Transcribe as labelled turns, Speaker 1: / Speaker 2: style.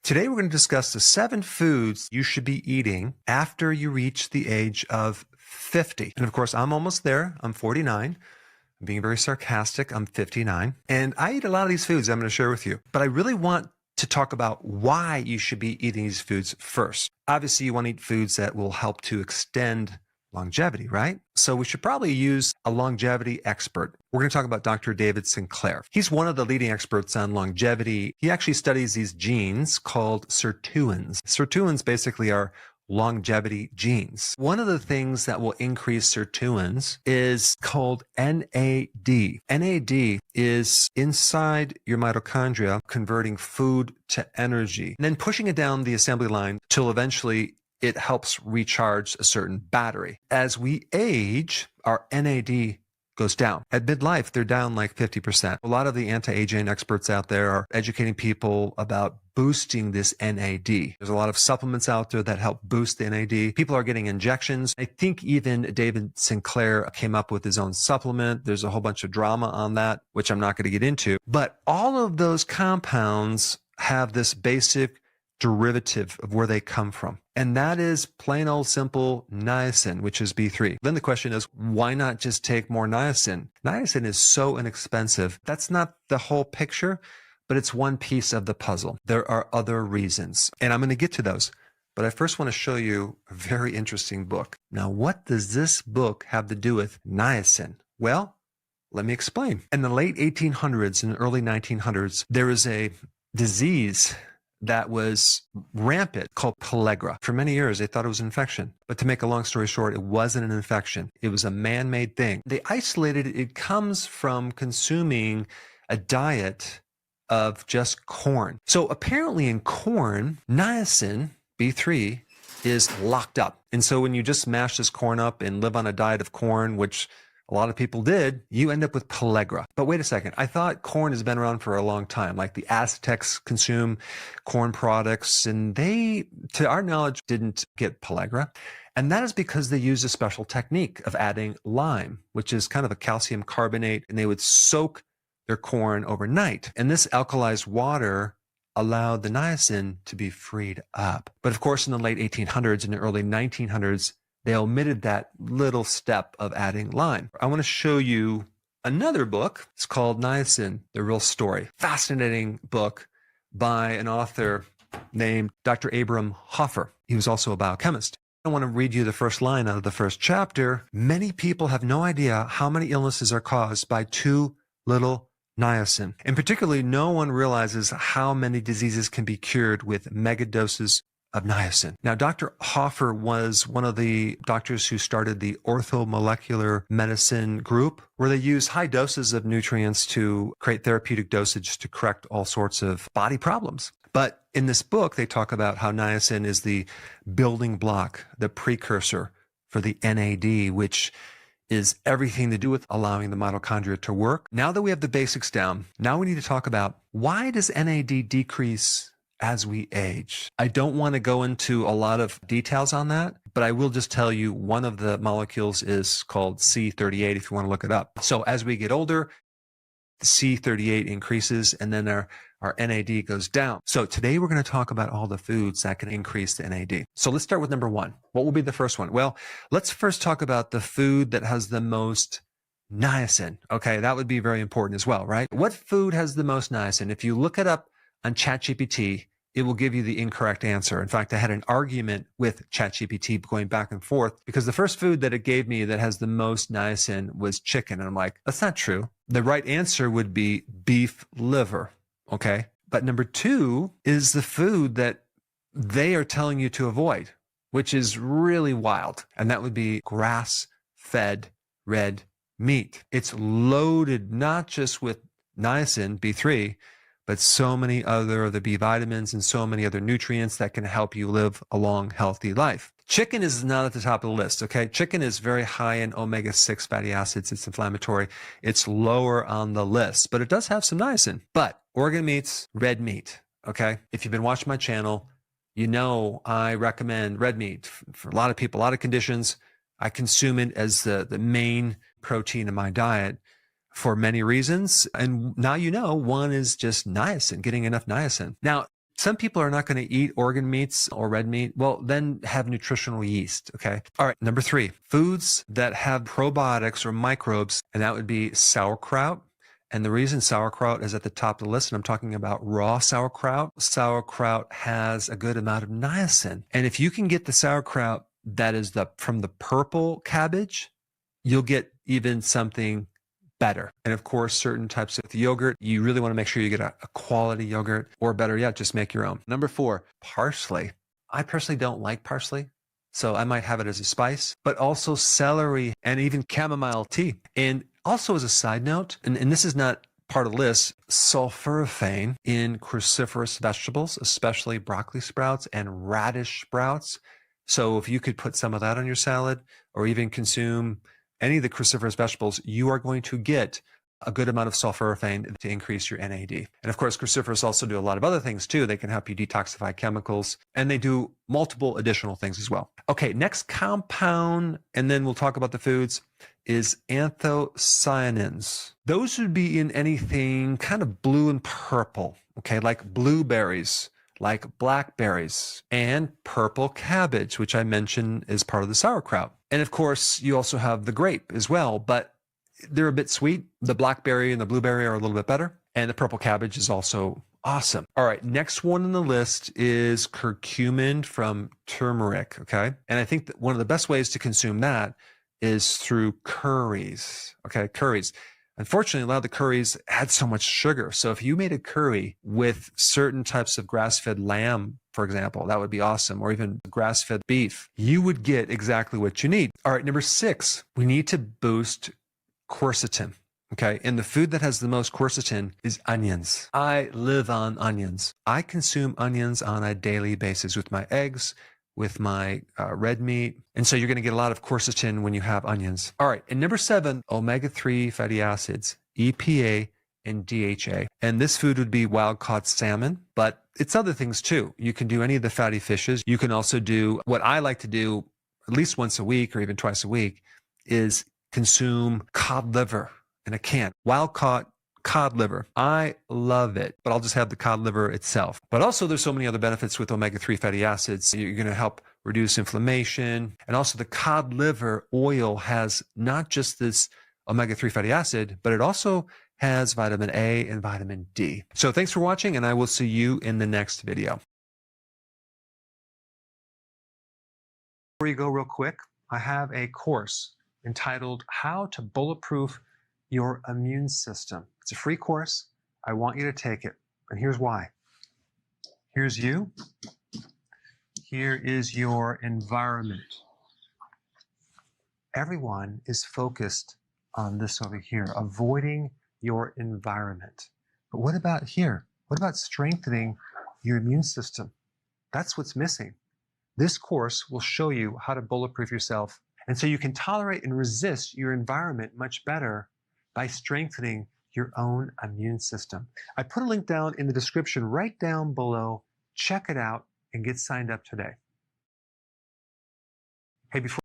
Speaker 1: Today we're going to discuss the 7 foods you should be eating after you reach the age of 50. And of course, I'm almost there. I'm 49. I'm being very sarcastic. I'm 59. And I eat a lot of these foods I'm going to share with you. But I really want to talk about why you should be eating these foods first. Obviously, you want to eat foods that will help to extend longevity, right? So we should probably use a longevity expert. We're going to talk about Dr. David Sinclair. He's one of the leading experts on longevity. He actually studies these genes called sirtuins. Sirtuins basically are longevity genes. One of the things that will increase sirtuins is called NAD. NAD is inside your mitochondria converting food to energy and then pushing it down the assembly line till eventually it helps recharge a certain battery. As we age, our NAD goes down. At midlife, they're down like 50%. A lot of the anti-aging experts out there are educating people about boosting this NAD. There's a lot of supplements out there that help boost the NAD. People are getting injections. I think even David Sinclair came up with his own supplement. There's a whole bunch of drama on that, which I'm not going to get into. But all of those compounds have this basic derivative of where they come from. And that is plain old simple niacin, which is B3. Then the question is, why not just take more niacin? Niacin is so inexpensive. That's not the whole picture, but it's one piece of the puzzle. There are other reasons, and I'm going to get to those. But I first want to show you a very interesting book. Now, what does this book have to do with niacin? Well, let me explain. In the late 1800s and early 1900s, there was a disease that was rampant called pellagra. For many years, they thought it was an infection. But to make a long story short, it wasn't an infection. It was a man-made thing. They isolated it. It comes from consuming a diet of just corn. So apparently in corn, niacin, B3, is locked up. And so when you just mash this corn up and live on a diet of corn, which a lot of people did, you end up with pellagra. But wait a second. I thought corn has been around for a long time. Like the Aztecs consume corn products and they, to our knowledge, didn't get pellagra. And that is because they used a special technique of adding lime, which is kind of a calcium carbonate, and they would soak their corn overnight. And this alkalized water allowed the niacin to be freed up. But of course, in the late 1800s and the early 1900s, they omitted that little step of adding lime. I want to show you another book. It's called Niacin, The Real Story. Fascinating book by an author named Dr. Abram Hoffer. He was also a biochemist. I want to read you the first line out of the first chapter. Many people have no idea how many illnesses are caused by too little niacin. And particularly, no one realizes how many diseases can be cured with mega doses of niacin. Now, Dr. Hoffer was one of the doctors who started the orthomolecular medicine group, where they use high doses of nutrients to create therapeutic dosage to correct all sorts of body problems. But in this book, they talk about how niacin is the building block, the precursor for the NAD, which is everything to do with allowing the mitochondria to work. Now that we have the basics down, now we need to talk about, why does NAD decrease as we age? I don't want to go into a lot of details on that, but I will just tell you one of the molecules is called C38 if you want to look it up. So as we get older, the C38 increases and then our NAD goes down. So today we're going to talk about all the foods that can increase the NAD. So let's start with number 1. What will be the first one? Well, let's first talk about the food that has the most niacin. Okay, that would be very important as well, right? What food has the most niacin? If you look it up on ChatGPT, it will give you the incorrect answer. In fact, I had an argument with ChatGPT going back and forth because the first food that it gave me that has the most niacin was chicken. And I'm like, that's not true. The right answer would be beef liver. Okay. But number 2 is the food that they are telling you to avoid, which is really wild. And that would be grass-fed red meat. It's loaded not just with niacin, B3, but so many other of the B vitamins and so many other nutrients that can help you live a long, healthy life. Chicken is not at the top of the list, okay? Chicken is very high in omega-6 fatty acids. It's inflammatory. It's lower on the list, but it does have some niacin. But organ meats, red meat, okay? If you've been watching my channel, you know I recommend red meat for a lot of people, a lot of conditions. I consume it as the main protein in my diet for many reasons. And now you know one is just niacin, getting enough niacin. Now, Some people are not going to eat organ meats or red meat. Well, then have nutritional yeast, okay? All right, number 3, foods that have probiotics or microbes, and that would be sauerkraut. And the reason sauerkraut is at the top of the list, and I'm talking about raw sauerkraut. Sauerkraut has a good amount of niacin. And if you can get the sauerkraut that is from the purple cabbage, you'll get even something better. And of course, certain types of yogurt, you really want to make sure you get a quality yogurt, or better yet, just make your own. Number 4, parsley. I personally don't like parsley, so I might have it as a spice, but also celery and even chamomile tea. And also as a side note, and this is not part of the list, sulforaphane in cruciferous vegetables, especially broccoli sprouts and radish sprouts. So if you could put some of that on your salad, or even consume any of the cruciferous vegetables, you are going to get a good amount of sulforaphane to increase your NAD. And of course, cruciferous also do a lot of other things too. They can help you detoxify chemicals, and they do multiple additional things as well. Okay, next compound, and then we'll talk about the foods, is anthocyanins. Those would be in anything kind of blue and purple, okay, like blueberries, like blackberries, and purple cabbage, which I mentioned is part of the sauerkraut. And of course, you also have the grape as well, but they're a bit sweet. The blackberry and the blueberry are a little bit better, and the purple cabbage is also awesome. All right, next one on the list is curcumin from turmeric, okay? And I think that one of the best ways to consume that is through curries, okay? Curries. Unfortunately, a lot of the curries add so much sugar. So if you made a curry with certain types of grass-fed lamb, for example, that would be awesome, or even grass-fed beef, you would get exactly what you need. All right, number 6, we need to boost quercetin, okay? And the food that has the most quercetin is onions. I live on onions. I consume onions on a daily basis with my eggs, with my red meat. And so you're going to get a lot of quercetin when you have onions. All right, and number 7, omega-3 fatty acids, EPA and DHA. And this food would be wild-caught salmon, but it's other things too. You can do any of the fatty fishes. You can also do, what I like to do at least once a week or even twice a week, is consume cod liver in a can. Wild-caught cod liver. I love it, but I'll just have the cod liver itself. But also there's so many other benefits with omega-3 fatty acids. You're going to help reduce inflammation. And also the cod liver oil has not just this omega-3 fatty acid, but it also has vitamin A and vitamin D. So thanks for watching, and I will see you in the next video. Before you go real quick, I have a course entitled How to Bulletproof Your Immune System. It's a free course. I want you to take it. And here's why. Here's you. Here is your environment. Everyone is focused on this over here, avoiding your environment. But what about here? What about strengthening your immune system? That's what's missing. This course will show you how to bulletproof yourself, and so you can tolerate and resist your environment much better by strengthening your own immune system. I put a link down in the description right down below. Check it out and get signed up today. Hey, before